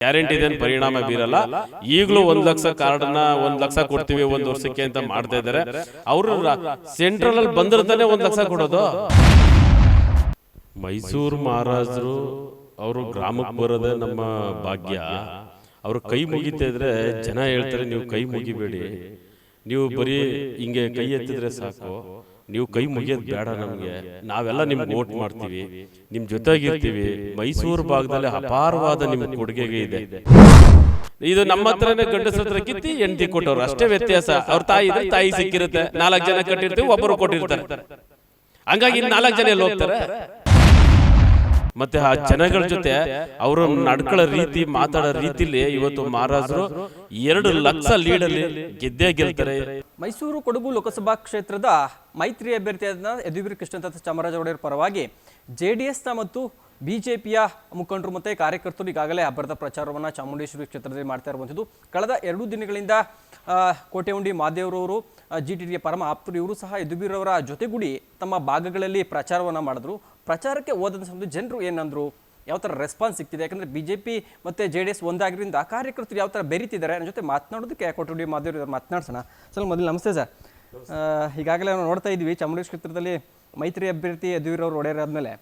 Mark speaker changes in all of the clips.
Speaker 1: Guarantee ಇದೇನು ಪರಿಣಾಮ ಬೀರಲ್ಲ. ಈಗಲೂ 1,00,000 ಕಾರ್ಡ್ನ 1,00,000 ಕೊಡ್ತೀವಿ 1 ವರ್ಷಕ್ಕೆ ಅಂತ ಮಾಡ್ತಾ ಇದ್ದಾರೆ. ಅವರು ಸೆಂಟ್ರಲ್ ಅಲ್ಲಿ ಬಂದಿರ್ತಾನೆ 1,00,000 ಕೊಡೋದು. ಮೈಸೂರು ಮಹಾರಾಜರು ಅವರು ಗ್ರಾಮಕ್ಕೆ ಬರೋದೇ ನಮ್ಮ ಭಾಗ್ಯ. ಅವರು ಕೈ ಮುಗಿತಾ ಇದ್ರೆ ಜನ ಹೇಳ್ತಾರೆ ನೀವು ಕೈ ಮುಗಿಬೇಡಿ, ನೀವು ಬರೀ ಹಿಂಗೆ ಕೈ ಎತ್ತಿದ್ರೆ ಸಾಕು, ನೀವು ಕೈ ಮುಗಿಯೋದು ಬೇಡ, ನಮಗೆ ನಾವೆಲ್ಲ ನಿಮ್ಗೆ ವೋಟ್ ಮಾಡ್ತೀವಿ, ನಿಮ್ಮ ಜೊತೆಗಿರ್ತೀವಿ. ಮೈಸೂರು ಭಾಗದಲ್ಲಿ ಅಪಾರವಾದ ನಿಮ್ಮ ಕೊಡುಗೆಗೆ ಇದೆ. ಇದು ನಮ್ಮ ಹತ್ರನೇ ಗಂಡಸ್ರ ಹತ್ರ ಕಿತ್ತಿ ಹೆಂಡತಿ ಕೊಟ್ಟವ್ರು ಅಷ್ಟೇ ವ್ಯತ್ಯಾಸ. ಅವ್ರ ತಾಯಿ ಇದ್ರೆ ತಾಯಿ ಸಿಕ್ಕಿರುತ್ತೆ, 4 ಜನ ಕಟ್ಟಿರ್ತೀವಿ, ಒಬ್ಬರು ಕೊಟ್ಟಿರ್ತಾರೆ. ಹಂಗಾಗಿ 4 ಜನ ಎಲ್ಲಿ ಹೋಗ್ತಾರೆ? ಮತ್ತೆ ಆ ಜನಗಳ ಜೊತೆ ಅವರು ನಡ್ಕೊಳ್ಳೋ ರೀತಿ, ಮಾತಾಡೋ ರೀತಿಲಿ ಇವತ್ತು ಮಹಾರಾಜರು 2 ಲಕ್ಷ ಲೀಡಲ್ಲಿ ಗೆದ್ದೇ ಗೆಲ್ತಾರೆ.
Speaker 2: ಮೈಸೂರು ಕೊಡಗು ಲೋಕಸಭಾ ಕ್ಷೇತ್ರದ ಮೈತ್ರಿ ಅಭ್ಯರ್ಥಿಯಾದ ಯದುವೀರ್ ಕೃಷ್ಣದತ್ತ ಚಾಮರಾಜ ಒಡೆಯರ್ ಪರವಾಗಿ ಜೆಡಿಎಸ್ನ ಮತ್ತು ಬಿಜೆಪಿಯ ಮುಖಂಡರು ಮತ್ತು ಕಾರ್ಯಕರ್ತರು ಈಗಾಗಲೇ ಅಬ್ಬರದ ಪ್ರಚಾರವನ್ನು ಚಾಮುಂಡೇಶ್ವರಿ ಕ್ಷೇತ್ರದಲ್ಲಿ ಮಾಡ್ತಾ ಇರುವಂಥದ್ದು. ಕಳೆದ 2 ದಿನಗಳಿಂದ ಕೋಟೆಹುಂಡಿ ಮಾದೇವರವರು, GTD ಪರಮ ಆಪ್ತರು, ಇವರು ಸಹ ಯದುವೀರ್ ಅವರ ಜೊತೆಗೂಡಿ ತಮ್ಮ ಭಾಗಗಳಲ್ಲಿ ಪ್ರಚಾರವನ್ನು ಮಾಡಿದ್ರು. ಪ್ರಚಾರಕ್ಕೆ ಹೋದಂಥ ಸಮಯದಲ್ಲಿ ಜನರು ಏನಂದ್ರು, ಯಾವ ಥರ ರೆಸ್ಪಾನ್ಸ್ ಸಿಗ್ತಿದೆ? ಯಾಕಂದರೆ BJP ಮತ್ತು JDS ಒಂದಾಗಿದ್ದರಿಂದ ಕಾರ್ಯಕರ್ತರು ಯಾವ ಥರ ಬೆರೀತಿದ್ದಾರೆ ನನ್ನ ಜೊತೆ ಮಾತನಾಡೋದಕ್ಕೆ ಕೋಟೆಹುಂಡಿ ಮಾದೇವರು ಮಾತನಾಡ್ಸೋಣ. ಸರ್ ಮೊದಲು ನಮಸ್ತೆ ಸರ್. ಈಗಾಗಲೇ ನಾವು ನೋಡ್ತಾ ಇದ್ವಿ ಚಾಮುಂಡೇಶ್ವರಿ ಕ್ಷೇತ್ರದಲ್ಲಿ ಮೈತ್ರಿ ಅಭ್ಯರ್ಥಿ ಯದುವೀರ್ ಅವರು ಒಡೆಯರ್ ಆದಮೇಲೆ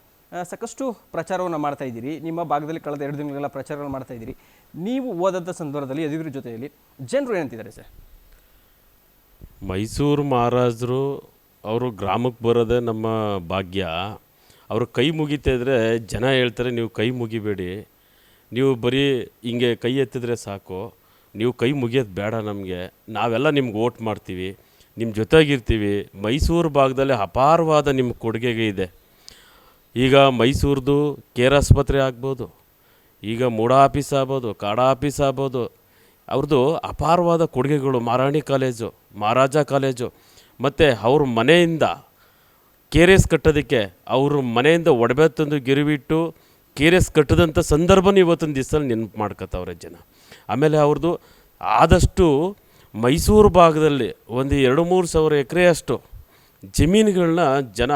Speaker 2: ಸಾಕಷ್ಟು ಪ್ರಚಾರವನ್ನು ಮಾಡ್ತಾ ಇದ್ದೀರಿ. ನಿಮ್ಮ ಭಾಗದಲ್ಲಿ ಕಳೆದ 2 ದಿನಗಳೆಲ್ಲ ಪ್ರಚಾರವನ್ನು ಮಾಡ್ತಾ ಇದ್ದೀರಿ. ನೀವು ಓದಂಥ ಸಂದರ್ಭದಲ್ಲಿ ಯದುವೀರ್ ಜೊತೆಯಲ್ಲಿ ಜನರು ಏನಂತಿದ್ದಾರೆ ಸರ್?
Speaker 1: ಮೈಸೂರು ಮಹಾರಾಜರು ಅವರು ಗ್ರಾಮಕ್ಕೆ ಬರೋದೇ ನಮ್ಮ ಭಾಗ್ಯ. ಅವರು ಕೈ ಮುಗಿತಾ ಇದ್ರೆ ಜನ ಹೇಳ್ತಾರೆ ನೀವು ಕೈ ಮುಗಿಬೇಡಿ, ನೀವು ಬರೀ ಹಿಂಗೆ ಕೈ ಎತ್ತಿದ್ರೆ ಸಾಕು, ನೀವು ಕೈ ಮುಗಿಯೋದು ಬೇಡ, ನಮಗೆ ನಾವೆಲ್ಲ ನಿಮ್ಗೆ ವೋಟ್ ಮಾಡ್ತೀವಿ, ನಿಮ್ಮ ಜೊತೆಗಿರ್ತೀವಿ. ಮೈಸೂರು ಭಾಗದಲ್ಲಿ ಅಪಾರವಾದ ನಿಮ್ಮ ಕೊಡುಗೆಗೆ ಇದೆ. ಈಗ ಮೈಸೂರದು ಕೇರ್ ಆಸ್ಪತ್ರೆ ಆಗ್ಬೋದು, ಈಗ ಮೂಡ ಆಫೀಸ್ ಆಗ್ಬೋದು, ಕಾಡ ಆಫೀಸ್ ಆಗ್ಬೋದು, ಅವ್ರದ್ದು ಅಪಾರವಾದ ಕೊಡುಗೆಗಳು. ಮಹಾರಾಣಿ ಕಾಲೇಜು, ಮಹಾರಾಜ ಕಾಲೇಜು, ಮತ್ತು ಅವ್ರ ಮನೆಯಿಂದ KRS ಕಟ್ಟೋದಕ್ಕೆ ಅವ್ರ ಮನೆಯಿಂದ ಒಡವೆ ತಂದು ಗಿರಿವಿಟ್ಟು KRS ಕಟ್ಟದಂಥ ಸಂದರ್ಭನೂ ಇವತ್ತೊಂದು ದಿವಸದಲ್ಲಿ ನೆನಪು ಮಾಡ್ಕೊತವ್ರೆ ಜನ. ಆಮೇಲೆ ಅವ್ರದ್ದು ಆದಷ್ಟು ಮೈಸೂರು ಭಾಗದಲ್ಲಿ ಒಂದು 2-3 ಸಾವಿರ ಎಕರೆಯಷ್ಟು ಜಮೀನುಗಳನ್ನ ಜನ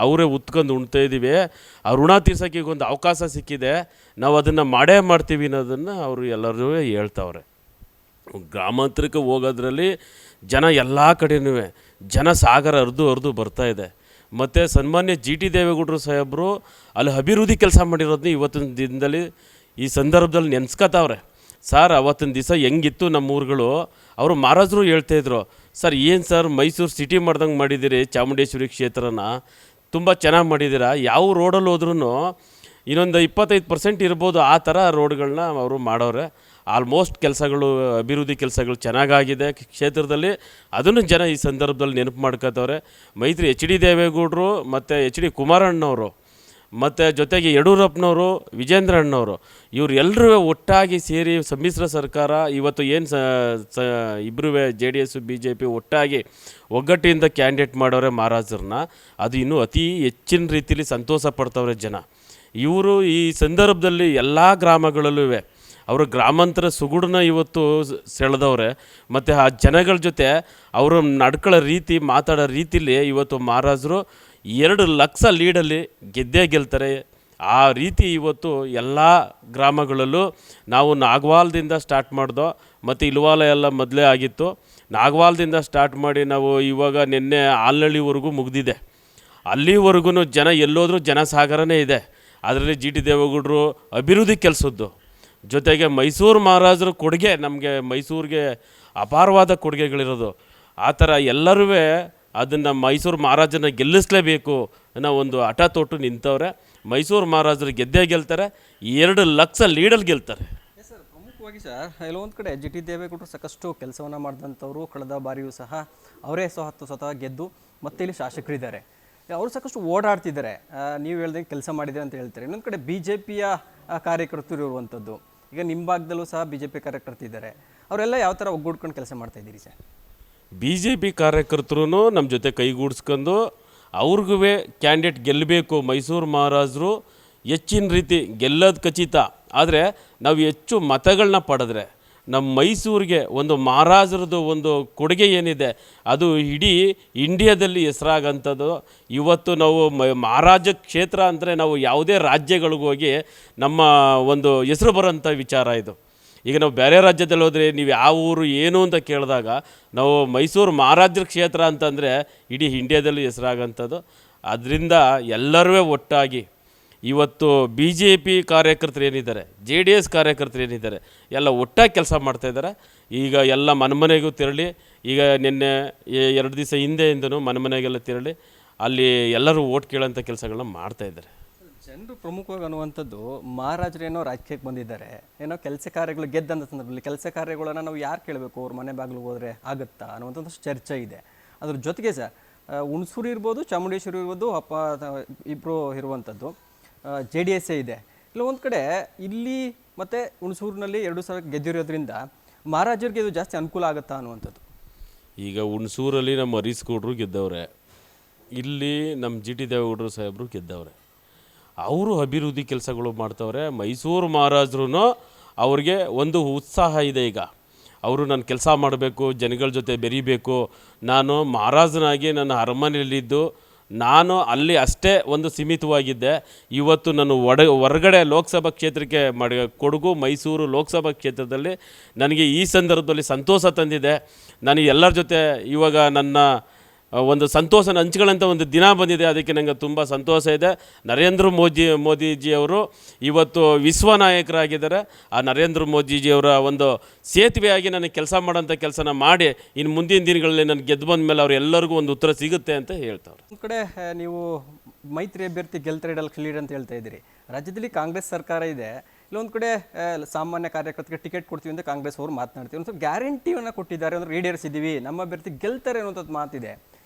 Speaker 1: ಅವರೇ ಉತ್ಕೊಂಡು ಉಣ್ತಾ ಇದ್ದೀವಿ. ಆ ಋಣ ತೀರ್ಸೋಕ್ಕೆ ಈಗ ಒಂದು ಅವಕಾಶ ಸಿಕ್ಕಿದೆ, ನಾವು ಅದನ್ನು ಮಾಡೇ ಮಾಡ್ತೀವಿ ಅನ್ನೋದನ್ನು ಅವರು ಎಲ್ಲರೂ ಹೇಳ್ತಾವ್ರೆ. ಗ್ರಾಮಾಂತರಕ್ಕೆ ಹೋಗೋದ್ರಲ್ಲಿ ಜನ ಎಲ್ಲ ಕಡೆನೂ ಜನ ಸಾಗರ ಹರಿದು ಬರ್ತಾಯಿದೆ. ಮತ್ತು ಸನ್ಮಾನ್ಯ GT ದೇವೇಗೌಡರು ಸಾಹೇಬರು ಅಲ್ಲಿ ಅಭಿವೃದ್ಧಿ ಕೆಲಸ ಮಾಡಿರೋದನ್ನ ಇವತ್ತಿನ ದಿನದಲ್ಲಿ ಈ ಸಂದರ್ಭದಲ್ಲಿ ನೆನೆಸ್ಕೊತಾವ್ರೆ. ಸರ್ ಅವತ್ತಿನ ದಿವಸ ಹೆಂಗಿತ್ತು ನಮ್ಮ ಊರುಗಳು, ಅವರು ಮಹಾರಾಜರು ಹೇಳ್ತಾಯಿದ್ರು, ಸರ್ ಏನು ಸರ್ ಮೈಸೂರು ಸಿಟಿ ಮಾಡ್ದಂಗೆ ಮಾಡಿದ್ದೀರಿ, ಚಾಮುಂಡೇಶ್ವರಿ ಕ್ಷೇತ್ರನ ತುಂಬ ಚೆನ್ನಾಗಿ ಮಾಡಿದ್ದೀರಾ, ಯಾವ ರೋಡಲ್ಲಿ ಹೋದ್ರೂ ಇನ್ನೊಂದು 25% ಇರ್ಬೋದು ಆ ಥರ ರೋಡ್ಗಳನ್ನ ಅವರು ಮಾಡೋರೆ. ಆಲ್ಮೋಸ್ಟ್ ಕೆಲಸಗಳು, ಅಭಿವೃದ್ಧಿ ಕೆಲಸಗಳು ಚೆನ್ನಾಗಾಗಿದೆ ಕ್ಷೇತ್ರದಲ್ಲಿ. ಅದನ್ನು ಜನ ಈ ಸಂದರ್ಭದಲ್ಲಿ ನೆನಪು ಮಾಡ್ಕೋತವ್ರೆ. ಮೈತ್ರಿ HD ದೇವೇಗೌಡರು ಮತ್ತು HD ಕುಮಾರಣ್ಣವರು ಮತ್ತು ಜೊತೆಗೆ ಯಡಿಯೂರಪ್ಪನವರು, ವಿಜೇಂದ್ರ ಅಣ್ಣವರು, ಇವ್ರು ಎಲ್ಲರೂ ಒಟ್ಟಾಗಿ ಸೇರಿ ಸಮ್ಮಿಶ್ರ ಸರ್ಕಾರ ಇವತ್ತು ಏನು ಇಬ್ಬರೂ JDS BJP ಒಟ್ಟಾಗಿ ಒಗ್ಗಟ್ಟಿಂದ ಕ್ಯಾಂಡಿಡೇಟ್ ಮಾಡೋರೆ ಮಹಾರಾಜರನ್ನ. ಅದು ಇನ್ನೂ ಅತಿ ಹೆಚ್ಚಿನ ರೀತಿಯಲ್ಲಿ ಸಂತೋಷ ಪಡ್ತವ್ರೆ ಜನ. ಇವರು ಈ ಸಂದರ್ಭದಲ್ಲಿ ಎಲ್ಲ ಗ್ರಾಮಗಳಲ್ಲೂ ಅವರು ಗ್ರಾಮಾಂತರ ಸುಗುಡನ್ನ ಇವತ್ತು ಸೆಳೆದವ್ರೆ. ಮತ್ತು ಆ ಜನಗಳ ಜೊತೆ ಅವರು ನಡ್ಕೊಳ್ಳೋ ರೀತಿ, ಮಾತಾಡೋ ರೀತಿಲಿ ಇವತ್ತು ಮಹಾರಾಜರು 2 ಲಕ್ಷ ಲೀಡಲ್ಲಿ ಗೆದ್ದೇ ಗೆಲ್ತಾರೆ. ಆ ರೀತಿ ಇವತ್ತು ಎಲ್ಲ ಗ್ರಾಮಗಳಲ್ಲೂ ನಾವು ನಾಗವಾಲದಿಂದ ಸ್ಟಾರ್ಟ್ ಮಾಡ್ದೋ, ಮತ್ತು ಇಲ್ವಾಲ ಎಲ್ಲ ಮೊದಲೇ ಆಗಿತ್ತು. ನಾಗವಾಲದಿಂದ ಸ್ಟಾರ್ಟ್ ಮಾಡಿ ನಾವು ಇವಾಗ ನಿನ್ನೆ ಆಲ್ನಳ್ಳಿವರೆಗೂ ಮುಗಿದಿದೆ. ಅಲ್ಲಿವರೆಗೂ ಜನ ಎಲ್ಲೋದ್ರೂ ಜನಸಾಗರನೇ ಇದೆ. ಅದರಲ್ಲಿ GT ದೇವೇಗೌಡರು ಅಭಿವೃದ್ಧಿ ಕೆಲಸದ್ದು ಜೊತೆಗೆ ಮೈಸೂರು ಮಹಾರಾಜರ ಕೊಡುಗೆ, ನಮಗೆ ಮೈಸೂರಿಗೆ ಅಪಾರವಾದ ಕೊಡುಗೆಗಳಿರೋದು. ಆ ಥರ ಎಲ್ಲರೂ ಅದನ್ನು ಮೈಸೂರು ಮಹಾರಾಜನ ಗೆಲ್ಲಿಸಲೇಬೇಕು ಅನ್ನೋ ಒಂದು ಹಠ ತೊಟ್ಟು ನಿಂತವ್ರೆ. ಮೈಸೂರು ಮಹಾರಾಜರು ಗೆದ್ದೇ ಗೆಲ್ತಾರೆ, 2 ಲಕ್ಷ ಲೀಡಲ್ಲಿ ಗೆಲ್ತಾರೆ.
Speaker 2: ಸರ್, ಪ್ರಮುಖವಾಗಿ ಸರ್ ಕೆಲವೊಂದು ಕಡೆ GT ದೇವೇಗೌಡರು ಸಾಕಷ್ಟು ಕೆಲಸವನ್ನು ಮಾಡಿದಂಥವ್ರು. ಕಳೆದ ಬಾರಿಯೂ ಸಹ ಅವರೇ ಸ್ವತಃ ಗೆದ್ದು ಮತ್ತೆ ಇಲ್ಲಿ ಶಾಸಕರಿದ್ದಾರೆ. ಅವರು ಸಾಕಷ್ಟು ಓಡಾಡ್ತಿದ್ದಾರೆ. ನೀವು ಹೇಳ್ದಂಗೆ ಕೆಲಸ ಮಾಡಿದ್ದಾರೆ ಅಂತ ಹೇಳ್ತಾರೆ. ಇನ್ನೊಂದು ಕಡೆ BJPಯ ಕಾರ್ಯಕರ್ತರು ಇರುವಂಥದ್ದು. ಈಗ ನಿಮ್ಮ ಭಾಗದಲ್ಲೂ ಸಹ BJP ಕಾರ್ಯಕರ್ತರಿದ್ದಾರೆ. ಅವರೆಲ್ಲ ಯಾವ ಥರ ಒಗ್ಗೂಡ್ಕೊಂಡು ಕೆಲಸ ಮಾಡ್ತಾಯಿದ್ದೀರಿ ಸರ್?
Speaker 1: BJP ಕಾರ್ಯಕರ್ತರು ನಮ್ಮ ಜೊತೆ ಕೈಗೂಡಿಸ್ಕೊಂಡು ಅವ್ರಿಗೂ ಕ್ಯಾಂಡಿಡೇಟ್ ಗೆಲ್ಲಬೇಕು. ಮೈಸೂರು ಮಹಾರಾಜರು ಹೆಚ್ಚಿನ ರೀತಿ ಗೆಲ್ಲೋದು ಖಚಿತ, ಆದರೆ ನಾವು ಹೆಚ್ಚು ಮತಗಳನ್ನ ಪಡೆದ್ರೆ ನಮ್ಮ ಮೈಸೂರಿಗೆ ಒಂದು ಮಹಾರಾಜರದ್ದು ಒಂದು ಕೊಡುಗೆ ಏನಿದೆ ಅದು ಇಡೀ ಇಂಡಿಯಾದಲ್ಲಿ ಹೆಸರಾಗಂಥದ್ದು. ಇವತ್ತು ನಾವು ಮಹಾರಾಜ ಕ್ಷೇತ್ರ ಅಂದರೆ ನಾವು ಯಾವುದೇ ರಾಜ್ಯಗಳಿಗೆ ಹೋಗಿ ನಮ್ಮ ಒಂದು ಹೆಸರು ಬರೋಂಥ ವಿಚಾರ ಇದು. ಈಗ ನಾವು ಬೇರೆ ರಾಜ್ಯದಲ್ಲಿ ಹೋದರೆ ನೀವು ಯಾವ ಊರು ಏನು ಅಂತ ಕೇಳಿದಾಗ ನಾವು ಮೈಸೂರು ಮಹಾರಾಜರ ಕ್ಷೇತ್ರ ಅಂತಂದರೆ ಇಡೀ ಇಂಡಿಯಾದಲ್ಲಿ ಹೆಸರಾಗಂಥದ್ದು. ಅದರಿಂದ ಎಲ್ಲರೂ ಒಟ್ಟಾಗಿ ಇವತ್ತು BJP ಕಾರ್ಯಕರ್ತರು ಏನಿದ್ದಾರೆ, JDS ಕಾರ್ಯಕರ್ತರು ಏನಿದ್ದಾರೆ, ಎಲ್ಲ ಒಟ್ಟಾಗಿ ಕೆಲಸ ಮಾಡ್ತಾಯಿದ್ದಾರೆ. ಈಗ ಎಲ್ಲ ಮನೆಮನೆಗೂ ತೆರಳಿ, ಈಗ ನಿನ್ನೆ 2 ದಿವಸ ಹಿಂದೆಯಿಂದನೂ ಮನೆಮನೆಗೆಲ್ಲ ತೆರಳಿ ಅಲ್ಲಿ ಎಲ್ಲರೂ ಓಟ್ ಕೇಳೋಂಥ ಕೆಲಸಗಳನ್ನ ಮಾಡ್ತಾಯಿದ್ದಾರೆ.
Speaker 2: ಜನರು ಪ್ರಮುಖವಾಗಿ ಅನ್ನುವಂಥದ್ದು ಮಹಾರಾಜರೇನೋ ರಾಜಕೀಯಕ್ಕೆ ಬಂದಿದ್ದಾರೆ, ಏನೋ ಕೆಲಸ ಕಾರ್ಯಗಳು ಗೆದ್ದಂಥ ಸಂದರ್ಭದಲ್ಲಿ ಕೆಲಸ ಕಾರ್ಯಗಳನ್ನು ನಾವು ಯಾರು ಕೇಳಬೇಕು, ಅವ್ರ ಮನೆ ಬಾಗಿಲಿಗೆ ಹೋದರೆ ಆಗುತ್ತಾ ಅನ್ನುವಂಥದ್ದು ಚರ್ಚೆ ಇದೆ. ಅದ್ರ ಜೊತೆಗೆ ಸರ್ ಹುಣಸೂರು ಇರ್ಬೋದು, ಚಾಮುಂಡೇಶ್ವರಿ ಇರ್ಬೋದು, ಇಬ್ಬರು ಇರುವಂಥದ್ದು JDS ಇದೆ. ಇಲ್ಲ ಒಂದು ಕಡೆ ಇಲ್ಲಿ ಮತ್ತು ಹುಣಸೂರಿನಲ್ಲಿ 2 ಸಲ ಗೆದ್ದಿರೋದ್ರಿಂದ ಮಹಾರಾಜರಿಗೆ ಇದು ಜಾಸ್ತಿ ಅನುಕೂಲ ಆಗುತ್ತಾ ಅನ್ನುವಂಥದ್ದು.
Speaker 1: ಈಗ ಹುಣಸೂರಲ್ಲಿ ನಮ್ಮ ಹರೀಶ್ ಗೌಡ್ರು ಗೆದ್ದವ್ರೆ, ಇಲ್ಲಿ ನಮ್ಮ GT ದೇವೇಗೌಡರು ಸಾಹೇಬರು ಗೆದ್ದವ್ರೆ. ಅವರು ಅಭಿವೃದ್ಧಿ ಕೆಲಸಗಳು ಮಾಡ್ತವ್ರೆ. ಮೈಸೂರು ಮಹಾರಾಜರು ಅವ್ರಿಗೆ ಒಂದು ಉತ್ಸಾಹ ಇದೆ. ಈಗ ಅವರು ನಾನು ಕೆಲಸ ಮಾಡಬೇಕು, ಜನಗಳ ಜೊತೆ ಬೆರೀಬೇಕು, ನಾನು ಮಹಾರಾಜನಾಗಿ ನನ್ನ ಅರಮನೆಯಲ್ಲಿದ್ದು ನಾನು ಅಲ್ಲಿ ಅಷ್ಟೇ ಒಂದು ಸೀಮಿತವಾಗಿದ್ದೆ. ಇವತ್ತು ನಾನು ಹೊರಗಡೆ ಲೋಕಸಭಾ ಕ್ಷೇತ್ರಕ್ಕೆ ಕೊಡಗು ಮೈಸೂರು ಲೋಕಸಭಾ ಕ್ಷೇತ್ರದಲ್ಲಿ ನನಗೆ ಈ ಸಂದರ್ಭದಲ್ಲಿ ಸಂತೋಷ ತಂದಿದೆ. ನಾನು ಎಲ್ಲರ ಜೊತೆ ಇವಾಗ ನನ್ನ ಒಂದು ಸಂತೋಷನ ಹಂಚ್ಕೊಳ್ಳೋಂಥ ಒಂದು ದಿನ ಬಂದಿದೆ. ಅದಕ್ಕೆ ನನಗೆ ತುಂಬ ಸಂತೋಷ ಇದೆ. ನರೇಂದ್ರ ಮೋದಿಜಿಯವರು ಇವತ್ತು ವಿಶ್ವ ನಾಯಕರಾಗಿದ್ದಾರೆ. ಆ ನರೇಂದ್ರ ಮೋದಿಜಿಯವರ ಒಂದು ಸೇತುವೆಯಾಗಿ ನನಗೆ ಕೆಲಸ ಮಾಡೋಂಥ ಕೆಲಸನ ಮಾಡಿ ಇನ್ನು ಮುಂದಿನ ದಿನಗಳಲ್ಲಿ ನನಗೆ ಗೆದ್ದು ಬಂದ ಮೇಲೆ ಅವ್ರು ಎಲ್ಲರಿಗೂ ಒಂದು ಉತ್ತರ ಸಿಗುತ್ತೆ ಅಂತ ಹೇಳ್ತಾವ್ರೆ.
Speaker 2: ಒಂದು ಕಡೆ ನೀವು ಮೈತ್ರಿ ಅಭ್ಯರ್ಥಿ ಗೆಲ್ತಾರೆ ಇಡಲ್ ಕ್ಲಿಯರ್ ಅಂತ ಹೇಳ್ತಾ ಇದ್ದೀರಿ. ರಾಜ್ಯದಲ್ಲಿ ಕಾಂಗ್ರೆಸ್ ಸರ್ಕಾರ ಇದೆ, ಇಲ್ಲೊಂದು ಕಡೆ ಸಾಮಾನ್ಯ ಕಾರ್ಯಕರ್ತರಿಗೆ ಟಿಕೆಟ್ ಕೊಡ್ತೀವಿ ಅಂತ ಕಾಂಗ್ರೆಸ್ ಅವರು ಮಾತನಾಡ್ತೀವಿ. ಒಂದು ಸ್ವಲ್ಪ ಗ್ಯಾರಂಟಿಯನ್ನು ಕೊಟ್ಟಿದ್ದಾರೆ, ಅಂದ್ರೆ ಈಡೇರಿಸಿದ್ದೀವಿ, ನಮ್ಮ ಅಭ್ಯರ್ಥಿ ಗೆಲ್ತಾರೆ ಅನ್ನೋಂಥದ್ದು ಮಾತಿದೆ.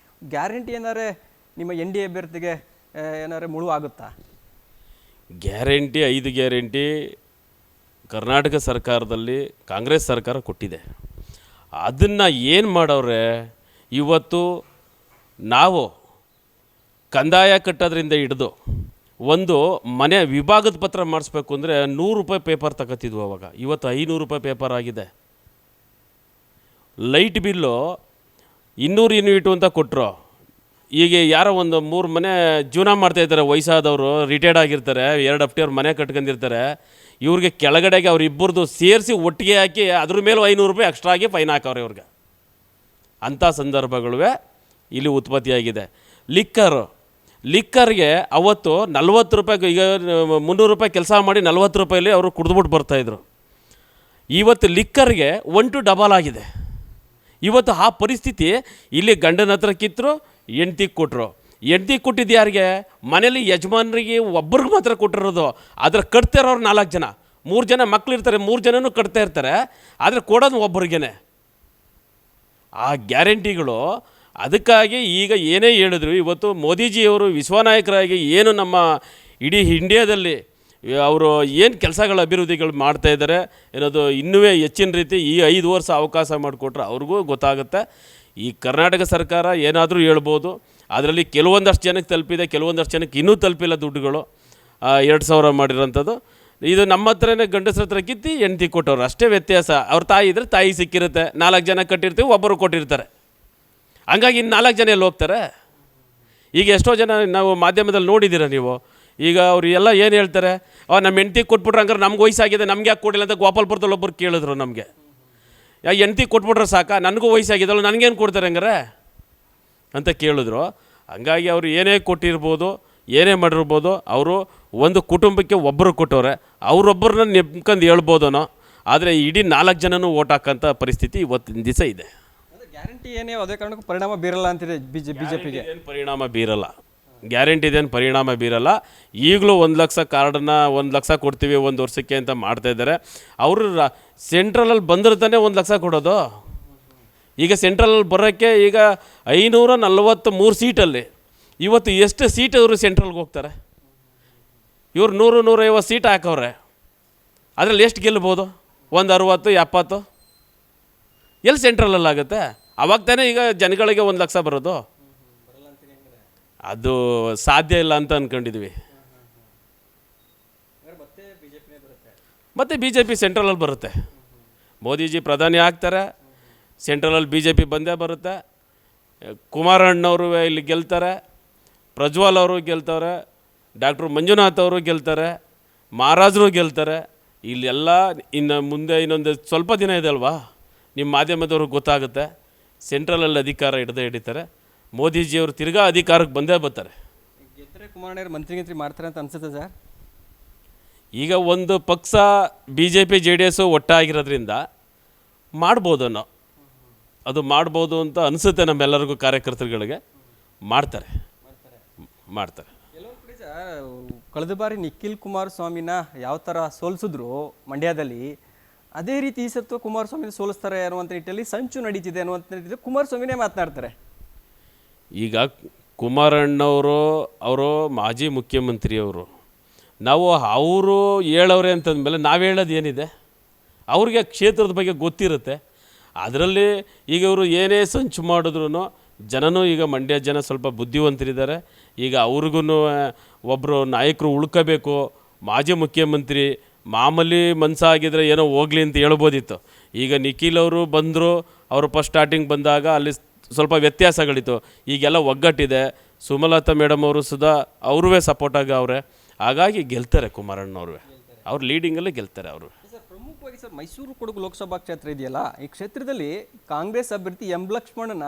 Speaker 2: ಗ್ಯಾರಂಟಿ ಏನಾರೆ ನಿಮ್ಮ NDA ಅಭ್ಯರ್ಥಿಗೆ ಏನಾರೆ ಮುಳು ಆಗುತ್ತಾ?
Speaker 1: ಗ್ಯಾರಂಟಿ 5 ಗ್ಯಾರಂಟಿ ಕರ್ನಾಟಕ ಸರ್ಕಾರದಲ್ಲಿ ಕಾಂಗ್ರೆಸ್ ಸರ್ಕಾರ ಕೊಟ್ಟಿದೆ. ಅದನ್ನು ಏನು ಮಾಡವ್ರೆ, ಇವತ್ತು ನಾವು ಕಂದಾಯ ಕಟ್ಟೋದ್ರಿಂದ ಹಿಡಿದು ಒಂದು ಮನೆ ವಿಭಾಗದ ಪತ್ರ ಮಾಡಿಸ್ಬೇಕು ಅಂದರೆ 100 ರೂಪಾಯಿ ಪೇಪರ್ ತಗೋತಿದ್ವು ಅವಾಗ. ಇವತ್ತು 500 ರೂಪಾಯಿ ಪೇಪರ್ ಆಗಿದೆ. ಲೈಟ್ ಬಿಲ್ಲು 200 ಯೂನಿಟ್ ಅಂತ ಕೊಟ್ಟರು. ಈಗ ಯಾರೋ ಒಂದು 3 ಮನೆ ಜೀವನ ಮಾಡ್ತಾಯಿದ್ದಾರೆ, ವಯಸ್ಸಾದವರು ರಿಟೈರ್ಡ್ ಆಗಿರ್ತಾರೆ, 2 ಹಫ್ಟೆ ಅವ್ರು ಮನೆ ಕಟ್ಕೊಂಡಿರ್ತಾರೆ. ಇವ್ರಿಗೆ ಕೆಳಗಡೆಗೆ ಅವ್ರಿಬ್ಬರದು ಸೇರಿಸಿ ಒಟ್ಟಿಗೆ ಹಾಕಿ ಅದ್ರ ಮೇಲೆ 500 ರೂಪಾಯಿ ಎಕ್ಸ್ಟ್ರಾ ಆಗಿ ಫೈನ್ ಹಾಕವ್ರೆ ಇವ್ರಿಗೆ. ಅಂಥ ಸಂದರ್ಭಗಳು ಇಲ್ಲಿ ಉತ್ಪತ್ತಿಯಾಗಿದೆ. ಲಿಕ್ಕರ್ಗೆ ಅವತ್ತು 40 ರೂಪಾಯಿ, ಈಗ 300 ರೂಪಾಯಿ ಕೆಲಸ ಮಾಡಿ 40 ರೂಪಾಯಲ್ಲಿ ಅವರು ಕುಡಿದ್ಬಿಟ್ಟು ಬರ್ತಾಯಿದ್ರು. ಇವತ್ತು ಲಿಕ್ಕರ್ಗೆ 1 to ಡಬಲ್ ಆಗಿದೆ. ಇವತ್ತು ಆ ಪರಿಸ್ಥಿತಿ ಇಲ್ಲಿ ಗಂಡನ ಹತ್ರ ಕಿತ್ತರು, ಹೆಂಡ್ತಿಗೆ ಕೊಟ್ಟರು. ಹೆಂಡ್ತಿಗೆ ಕೊಟ್ಟಿದ್ದು ಯಾರಿಗೆ? ಮನೇಲಿ ಯಜಮಾನರಿಗೆ ಒಬ್ಬರಿಗೆ ಮಾತ್ರ ಕೊಟ್ಟಿರೋದು. ಅದ್ರ ಕಟ್ತಾ ಇರೋರು 4 ಜನ, 3 ಜನ ಮಕ್ಕಳಿರ್ತಾರೆ, 3 ಜನನೂ ಕಟ್ತಾ ಇರ್ತಾರೆ. ಆದರೆ ಕೊಡೋದು ಒಬ್ಬರಿಗೇನೆ. ಆ ಗ್ಯಾರಂಟಿಗಳು ಅದಕ್ಕಾಗಿ ಈಗ ಏನೇ ಹೇಳಿದ್ರು, ಇವತ್ತು ಮೋದಿಜಿಯವರು ವಿಶ್ವನಾಯಕರಾಗಿ ಏನು ನಮ್ಮ ಇಡೀ ಇಂಡಿಯಾದಲ್ಲಿ ಅವರು ಏನು ಕೆಲಸಗಳ ಅಭಿವೃದ್ಧಿಗಳು ಮಾಡ್ತಾಯಿದ್ದಾರೆ ಅನ್ನೋದು ಇನ್ನೂ ಹೆಚ್ಚಿನ ರೀತಿ ಈ 5 ವರ್ಷ ಅವಕಾಶ ಮಾಡಿಕೊಟ್ರೆ ಅವ್ರಿಗೂ ಗೊತ್ತಾಗುತ್ತೆ. ಈ ಕರ್ನಾಟಕ ಸರ್ಕಾರ ಏನಾದರೂ ಹೇಳ್ಬೋದು, ಅದರಲ್ಲಿ ಕೆಲವೊಂದಷ್ಟು ಜನಕ್ಕೆ ತಲುಪಿದೆ, ಕೆಲವೊಂದಷ್ಟು ಜನಕ್ಕೆ ಇನ್ನೂ ತಲುಪಿಲ್ಲ ದುಡ್ಡುಗಳು. 2000 ಮಾಡಿರೋಂಥದ್ದು. ಇದು ನಮ್ಮ ಹತ್ರನೇ ಗಂಡಸ್ರ ಹತ್ರ ಕಿತ್ತಿ ಹೆಂಡ್ತಿ ಕೊಟ್ಟವ್ರು, ಅಷ್ಟೇ ವ್ಯತ್ಯಾಸ. ಅವ್ರ ತಾಯಿ ಇದ್ದರೆ ತಾಯಿ ಸಿಕ್ಕಿರುತ್ತೆ, 4 ಜನ ಕಟ್ಟಿರ್ತೀವಿ, ಒಬ್ಬರು ಕೊಟ್ಟಿರ್ತಾರೆ. ಹಂಗಾಗಿ ಇನ್ನು 4 ಜನ ಎಲ್ಲಿ ಹೋಗ್ತಾರೆ? ಈಗ ಎಷ್ಟೋ ಜನ ನಾವು ಮಾಧ್ಯಮದಲ್ಲಿ ನೋಡಿದ್ದೀರ ನೀವು. ಈಗ ಅವರು ಎಲ್ಲ ಏನು ಹೇಳ್ತಾರೆ, ನಮ್ಮ ಹೆಂಡ್ತಿ ಕೊಟ್ಬಿಟ್ರೆ ಹಂಗಾರೆ ನಮ್ಗೆ ವಯಸ್ಸಾಗಿದೆ, ನಮ್ಗೆ ಯಾಕೆ ಕೊಡಿಲ್ಲ ಅಂತ ಗೋಪಾಲ್ಪುರದಲ್ಲಿ ಒಬ್ಬರು ಕೇಳಿದ್ರು ನಮಗೆ. ಹೆಂಡ್ತಿ ಕೊಟ್ಬಿಟ್ರೆ ಸಾಕ, ನನಗೂ ವಯಸ್ಸಾಗಿದ್ದಲ್ಲ, ನನಗೇನು ಕೊಡ್ತಾರೆ ಹಂಗಾರೆ ಅಂತ ಕೇಳಿದ್ರು. ಹಂಗಾಗಿ ಅವರು ಏನೇ ಕೊಟ್ಟಿರ್ಬೋದು, ಏನೇ ಮಾಡಿರ್ಬೋದು, ಅವರು ಒಂದು ಕುಟುಂಬಕ್ಕೆ ಒಬ್ಬರು ಕೊಟ್ಟವ್ರೆ, ಅವರೊಬ್ಬರನ್ನ ನೆಪ್ಕೊಂಡು ಹೇಳ್ಬೋದನೋ. ಆದರೆ ಇಡೀ 4 ಜನನೂ ಓಟ್ ಹಾಕೋಂಥ ಪರಿಸ್ಥಿತಿ ಇವತ್ತಿನ ದಿವಸ ಇದೆ.
Speaker 2: ಗ್ಯಾರಂಟಿ ಏನೇ ಅದೇ ಕಾರಣಕ್ಕೂ ಪರಿಣಾಮ ಬೀರಲ್ಲ ಅಂತಿದೆ ಬಿಜೆಪಿಗೆ.
Speaker 1: ಏನು ಪರಿಣಾಮ ಬೀರಲ್ಲ, ಗ್ಯಾರಂಟಿ ಇದೇನು ಪರಿಣಾಮ ಬೀರಲ್ಲ. ಈಗಲೂ 1 ಲಕ್ಷ ಕಾರ್ಡನ್ನ 1 ಲಕ್ಷ ಕೊಡ್ತೀವಿ 1 ವರ್ಷಕ್ಕೆ ಅಂತ ಮಾಡ್ತಾಯಿದ್ದಾರೆ. ಅವರು ಸೆಂಟ್ರಲಲ್ಲಿ ಬಂದ್ರೆ ತಾನೇ 1 ಲಕ್ಷ ಕೊಡೋದು. ಈಗ ಸೆಂಟ್ರಲಲ್ಲಿ ಬರೋಕ್ಕೆ ಈಗ 543 ಸೀಟಲ್ಲಿ ಇವತ್ತು ಎಷ್ಟು ಸೀಟ್ ಅವರು ಸೆಂಟ್ರಲ್ಗೆ ಹೋಗ್ತಾರೆ? ಇವ್ರು 100-150 ಸೀಟ್ ಹಾಕವ್ರೆ. ಅದರಲ್ಲಿ ಎಷ್ಟು ಗೆಲ್ಬೋದು? 60-70 ಎಲ್ಲಿ ಸೆಂಟ್ರಲಲ್ಲಾಗುತ್ತೆ? ಅವಾಗ ತಾನೇ ಈಗ ಜನಗಳಿಗೆ 1 ಲಕ್ಷ ಬರೋದು. ಅದು ಸಾಧ್ಯ ಇಲ್ಲ ಅಂತ ಅಂದ್ಕೊಂಡಿದ್ವಿ. ಮತ್ತೆ BJP ಸೆಂಟ್ರಲಲ್ಲಿ ಬರುತ್ತೆ. ಮೋದಿಜಿ ಪ್ರಧಾನಿ ಆಗ್ತಾರೆ, ಸೆಂಟ್ರಲಲ್ಲಿ BJP ಬಂದೇ ಬರುತ್ತೆ, ಕುಮಾರಣ್ಣವರು ಇಲ್ಲಿ ಗೆಲ್ತಾರೆ, ಪ್ರಜ್ವಲ್ ಅವರು ಗೆಲ್ತಾರೆ, ಡಾಕ್ಟ್ರ್ ಮಂಜುನಾಥ್ ಅವರು ಗೆಲ್ತಾರೆ, ಮಹಾರಾಜರು ಗೆಲ್ತಾರೆ. ಇಲ್ಲೆಲ್ಲ ಇನ್ನು ಮುಂದೆ ಇನ್ನೊಂದು ಸ್ವಲ್ಪ ದಿನ ಇದೆ ಅಲ್ವಾ, ನಿಮ್ಮ ಮಾಧ್ಯಮದವ್ರಿಗೆ ಗೊತ್ತಾಗುತ್ತೆ. ಸೆಂಟ್ರಲಲ್ಲಿ ಅಧಿಕಾರ ಹಿಡಿತಾರೆ, ಮೋದಿಜಿಯವರು ತಿರ್ಗಾ ಅಧಿಕಾರಕ್ಕೆ ಬಂದೇ ಬರ್ತಾರೆ.
Speaker 2: ಗೆದ್ದರೆ ಕುಮಾರಣ್ಣವ್ರು ಮಂತ್ರಿ ಮಾಡ್ತಾರೆ ಅಂತ ಅನ್ಸುತ್ತೆ ಸರ್.
Speaker 1: ಈಗ ಒಂದು ಪಕ್ಷ BJP JDS ಒಟ್ಟಾಗಿರೋದ್ರಿಂದ ಮಾಡ್ಬೋದು ನಾವು, ಅದು ಮಾಡ್ಬೋದು ಅಂತ ಅನಿಸುತ್ತೆ ನಮ್ಮೆಲ್ಲರಿಗೂ, ಕಾರ್ಯಕರ್ತರುಗಳಿಗೆ. ಮಾಡ್ತಾರೆ.
Speaker 2: ಕೆಲವೊಂದು ಕಡೆ ಸರ್ ಕಳೆದ ಬಾರಿ ನಿಖಿಲ್ ಕುಮಾರಸ್ವಾಮಿನ ಯಾವ ಥರ ಸೋಲಿಸಿದ್ರು ಮಂಡ್ಯದಲ್ಲಿ, ಅದೇ ರೀತಿ ಈ ಸತ್ತು ಕುಮಾರಸ್ವಾಮಿನ ಸೋಲಿಸ್ತಾರೆ ಅನ್ನುವಂಥ ನಿಟ್ಟಿನಲ್ಲಿ ಸಂಚು ನಡೀತಿದೆ ಅನ್ನುವಂಥ ನಿಟ್ಟಿನಲ್ಲಿ ಕುಮಾರಸ್ವಾಮಿನೇ ಮಾತನಾಡ್ತಾರೆ.
Speaker 1: ಈಗ ಕುಮಾರಣ್ಣವರು ಅವರು ಮಾಜಿ ಮುಖ್ಯಮಂತ್ರಿಯವರು, ನಾವು ಅವರು ಹೇಳವ್ರೆ ಅಂತಂದಮೇಲೆ ನಾವು ಹೇಳೋದು ಏನಿದೆ, ಅವ್ರಿಗೆ ಕ್ಷೇತ್ರದ ಬಗ್ಗೆ ಗೊತ್ತಿರುತ್ತೆ. ಅದರಲ್ಲಿ ಈಗ ಇವರು ಏನೇ ಸಂಚು ಮಾಡಿದ್ರು ಜನನೂ, ಈಗ ಮಂಡ್ಯ ಜನ ಸ್ವಲ್ಪ ಬುದ್ಧಿವಂತರಿದ್ದಾರೆ. ಈಗ ಅವ್ರಿಗೂ ಒಬ್ಬರು ನಾಯಕರು ಉಳ್ಕೋಬೇಕು, ಮಾಜಿ ಮುಖ್ಯಮಂತ್ರಿ ಮಾಮೂಲಿ ಮನಸ್ಸಾಗಿದ್ದರೆ ಏನೋ ಹೋಗ್ಲಿ ಅಂತ ಹೇಳ್ಬೋದಿತ್ತು. ಈಗ ನಿಖಿಲ್ ಅವರು ಬಂದರು, ಅವರು ಫಸ್ಟ್ ಸ್ಟಾರ್ಟಿಂಗ್ ಬಂದಾಗ ಅಲ್ಲಿ ಸ್ವಲ್ಪ ವ್ಯತ್ಯಾಸಗಳಿತ್ತು. ಈಗೆಲ್ಲ ಒಗ್ಗಟ್ಟಿದೆ. ಸುಮಲತಾ ಮೇಡಮ್ ಅವರು ಸುಧಾ ಅವ್ರೂ ಸಪೋರ್ಟಾಗಿ ಅವರೇ, ಹಾಗಾಗಿ ಗೆಲ್ತಾರೆ ಕುಮಾರಣ್ಣವ್ರು. ಅವ್ರು ಲೀಡಿಂಗಲ್ಲೇ ಗೆಲ್ತಾರೆ ಅವರು.
Speaker 2: ಸರ್ ಪ್ರಮುಖವಾಗಿ ಸರ್ ಮೈಸೂರು ಕೊಡಗು ಲೋಕಸಭಾ ಕ್ಷೇತ್ರ ಇದೆಯಲ್ಲ, ಈ ಕ್ಷೇತ್ರದಲ್ಲಿ ಕಾಂಗ್ರೆಸ್ ಅಭ್ಯರ್ಥಿ ಎಂ ಲಕ್ಷ್ಮಣನ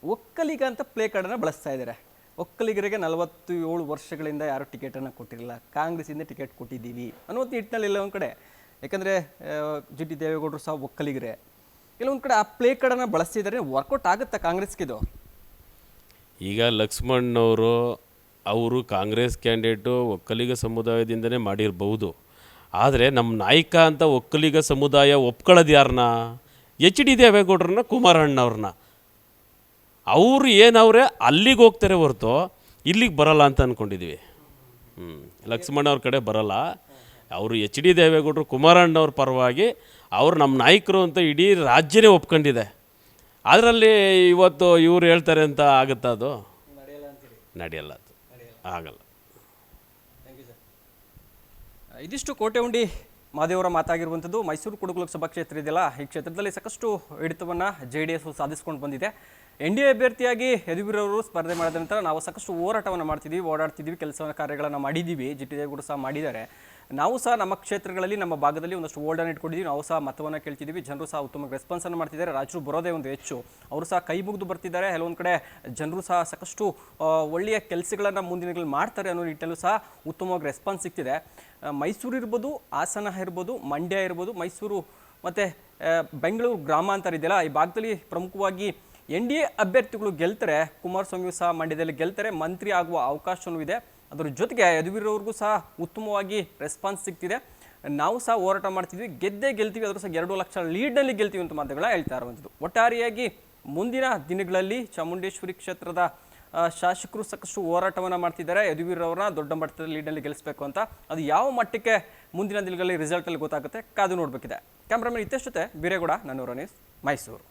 Speaker 2: ಒಕ್ಕಲಿಗ ಅಂತ ಪ್ಲೇ ಕಾರ್ಡನ್ನು ಬಳಸ್ತಾ ಇದ್ದಾರೆ. ಒಕ್ಕಲಿಗರಿಗೆ 47 ವರ್ಷಗಳಿಂದ ಯಾರೂ ಟಿಕೆಟನ್ನು ಕೊಟ್ಟಿರಲಿಲ್ಲ, ಕಾಂಗ್ರೆಸ್ಸಿಂದ ಟಿಕೆಟ್ ಕೊಟ್ಟಿದ್ದೀವಿ ಅನ್ನೋದು ನಿಟ್ಟಿನಲ್ಲಿ ಎಲ್ಲ ಒಂದು ಕಡೆ. ಯಾಕಂದರೆ GT ದೇವೇಗೌಡರು ಸಹ ಒಕ್ಕಲಿಗರೇ. ಕೆಲವೊಂದು ಕಡೆ ಆ ಪ್ಲೇ ಕಾರ್ಡನ್ನು ಬಳಸ್ತಿದ್ದಾರೆ. ವರ್ಕೌಟ್ ಆಗುತ್ತಾ ಕಾಂಗ್ರೆಸ್ಗಿದು?
Speaker 1: ಈಗ ಲಕ್ಷ್ಮಣ್ಣವರು ಅವರು ಕಾಂಗ್ರೆಸ್ ಕ್ಯಾಂಡಿಡೇಟು ಒಕ್ಕಲಿಗ ಸಮುದಾಯದಿಂದನೇ ಮಾಡಿರ್ಬೋದು. ಆದರೆ ನಮ್ಮ ನಾಯಕ ಅಂತ ಒಕ್ಕಲಿಗ ಸಮುದಾಯ ಒಪ್ಕೊಳ್ಳೋದು ಯಾರನ್ನ? HD ದೇವೇಗೌಡರನ್ನ, ಕುಮಾರಣ್ಣವ್ರನ್ನ. ಅವರು ಏನವ್ರೆ ಅಲ್ಲಿಗೆ ಹೋಗ್ತಾರೆ ಹೊರತು ಇಲ್ಲಿಗೆ ಬರಲ್ಲ ಅಂತ ಅಂದ್ಕೊಂಡಿದ್ದೀವಿ. ಲಕ್ಷ್ಮಣ್ಣವ್ರ ಕಡೆ ಬರಲ್ಲ. ಅವರು HD ದೇವೇಗೌಡರು ಕುಮಾರಣ್ಣವ್ರ ಪರವಾಗಿ ಅವರು ನಮ್ಮ ನಾಯಕರು ಅಂತ ಇಡೀ ರಾಜ್ಯನೇ ಒಪ್ಕೊಂಡಿದೆ. ಅದರಲ್ಲಿ ಇವತ್ತು ಇವ್ರು ಹೇಳ್ತಾರೆ ಅಂತ ಆಗುತ್ತಾ? ಅದು ನಡೆಯಲ್ಲ, ಅದು ಆಗಲ್ಲ.
Speaker 2: ಇದಿಷ್ಟು ಕೋಟೆಹುಂಡಿ ಮಾದೇವರ ಮಾತಾಗಿರುವಂಥದ್ದು. ಮೈಸೂರು ಕೊಡಗು ಲೋಕಸಭಾ ಕ್ಷೇತ್ರ ಇದೆಯಲ್ಲ, ಈ ಕ್ಷೇತ್ರದಲ್ಲಿ ಸಾಕಷ್ಟು ಹಿಡಿತವನ್ನು JDS ಸಾಧಿಸ್ಕೊಂಡು ಬಂದಿದೆ. NDA ಅಭ್ಯರ್ಥಿಯಾಗಿ ಯದುವೀರವರು ಸ್ಪರ್ಧೆ ಮಾಡಿದ ನಂತರ ನಾವು ಸಾಕಷ್ಟು ಹೋರಾಟವನ್ನು ಮಾಡ್ತಿದ್ದೀವಿ, ಓಡಾಡ್ತಿದ್ದೀವಿ, ಕೆಲಸ ಕಾರ್ಯಗಳನ್ನು ಮಾಡಿದ್ದೀವಿ. GT ದೇವೇಗೌಡರು ಸಹ ಮಾಡಿದ್ದಾರೆ. ನಾವು ಸಹ ನಮ್ಮ ಕ್ಷೇತ್ರಗಳಲ್ಲಿ, ನಮ್ಮ ಭಾಗದಲ್ಲಿ ಒಂದಷ್ಟು ಹೋಲ್ಡನ್ನು ಇಟ್ಕೊಂಡಿದ್ದೀವಿ. ನಾವು ಸಹ ಮತವನ್ನು ಕೇಳ್ತಿದ್ದೀವಿ. ಜನರು ಸಹ ಉತ್ತಮ ರೆಸ್ಪಾನ್ಸನ್ನು ಮಾಡ್ತಿದ್ದಾರೆ. ರಾಜರು ಬರೋದೇ ಒಂದು ಹೆಚ್ಚು, ಅವರು ಸಹ ಕೈ ಮುಗಿದು ಬರ್ತಿದ್ದಾರೆ. ಕೆಲವೊಂದು ಕಡೆ ಜನರು ಸಹ ಸಾಕಷ್ಟು ಒಳ್ಳೆಯ ಕೆಲಸಗಳನ್ನು ಮುಂದಿನ ದಿನಗಳಲ್ಲಿ ಮಾಡ್ತಾರೆ ಅನ್ನೋ ನಿಟ್ಟಿನಲ್ಲೂ ಸಹ ಉತ್ತಮವಾಗಿ ರೆಸ್ಪಾನ್ಸ್ ಸಿಗ್ತಿದೆ. ಮೈಸೂರು ಇರ್ಬೋದು, ಹಾಸನ ಇರ್ಬೋದು, ಮಂಡ್ಯ ಇರ್ಬೋದು, ಮೈಸೂರು ಮತ್ತು ಬೆಂಗಳೂರು ಗ್ರಾಮಾಂತರ ಇದೆಯಲ್ಲ, ಈ ಭಾಗದಲ್ಲಿ ಪ್ರಮುಖವಾಗಿ NDA ಅಭ್ಯರ್ಥಿಗಳು ಗೆಲ್ತಾರೆ. ಕುಮಾರಸ್ವಾಮಿಯು ಸಹ ಮಂಡ್ಯದಲ್ಲಿ ಗೆಲ್ತಾರೆ, ಮಂತ್ರಿ ಆಗುವ ಅವಕಾಶವೂ ಇದೆ. ಅದರ ಜೊತೆಗೆ ಯದುವೀರವ್ರಿಗೂ ಸಹ ಉತ್ತಮವಾಗಿ ರೆಸ್ಪಾನ್ಸ್ ಸಿಗ್ತಿದೆ. ನಾವು ಸಹ ಹೋರಾಟ ಮಾಡ್ತಿದ್ವಿ, ಗೆದ್ದೇ ಗೆಲ್ತೀವಿ, ಅದ್ರ ಸಹ 2 ಲಕ್ಷ ಲೀಡ್ನಲ್ಲಿ ಗೆಲ್ತೀವಿ ಅಂತ ಮಾತುಗಳ ಹೇಳ್ತಾ ಇರುವಂಥದ್ದು. ಒಟ್ಟಾರೆಯಾಗಿ ಮುಂದಿನ ದಿನಗಳಲ್ಲಿ ಚಾಮುಂಡೇಶ್ವರಿ ಕ್ಷೇತ್ರದ ಶಾಸಕರು ಸಾಕಷ್ಟು ಹೋರಾಟವನ್ನು ಮಾಡ್ತಿದ್ದಾರೆ, ಯದುವೀರವ್ರನ್ನ ದೊಡ್ಡ ಮಟ್ಟದ ಲೀಡ್ನಲ್ಲಿ ಗೆಲ್ಲಿಸಬೇಕು ಅಂತ. ಅದು ಯಾವ ಮಟ್ಟಕ್ಕೆ ಮುಂದಿನ ದಿನಗಳಲ್ಲಿ ರಿಸಲ್ಟಲ್ಲಿ ಗೊತ್ತಾಗುತ್ತೆ, ಕಾದು ನೋಡಬೇಕಿದೆ. ಕ್ಯಾಮ್ರಾಮನ್ ಹಿತೇಶ್ ಜೊತೆ ಬೀರೇಗೌಡ, ನನ್ನೂರ ನ್ಯೂಸ್, ಮೈಸೂರು.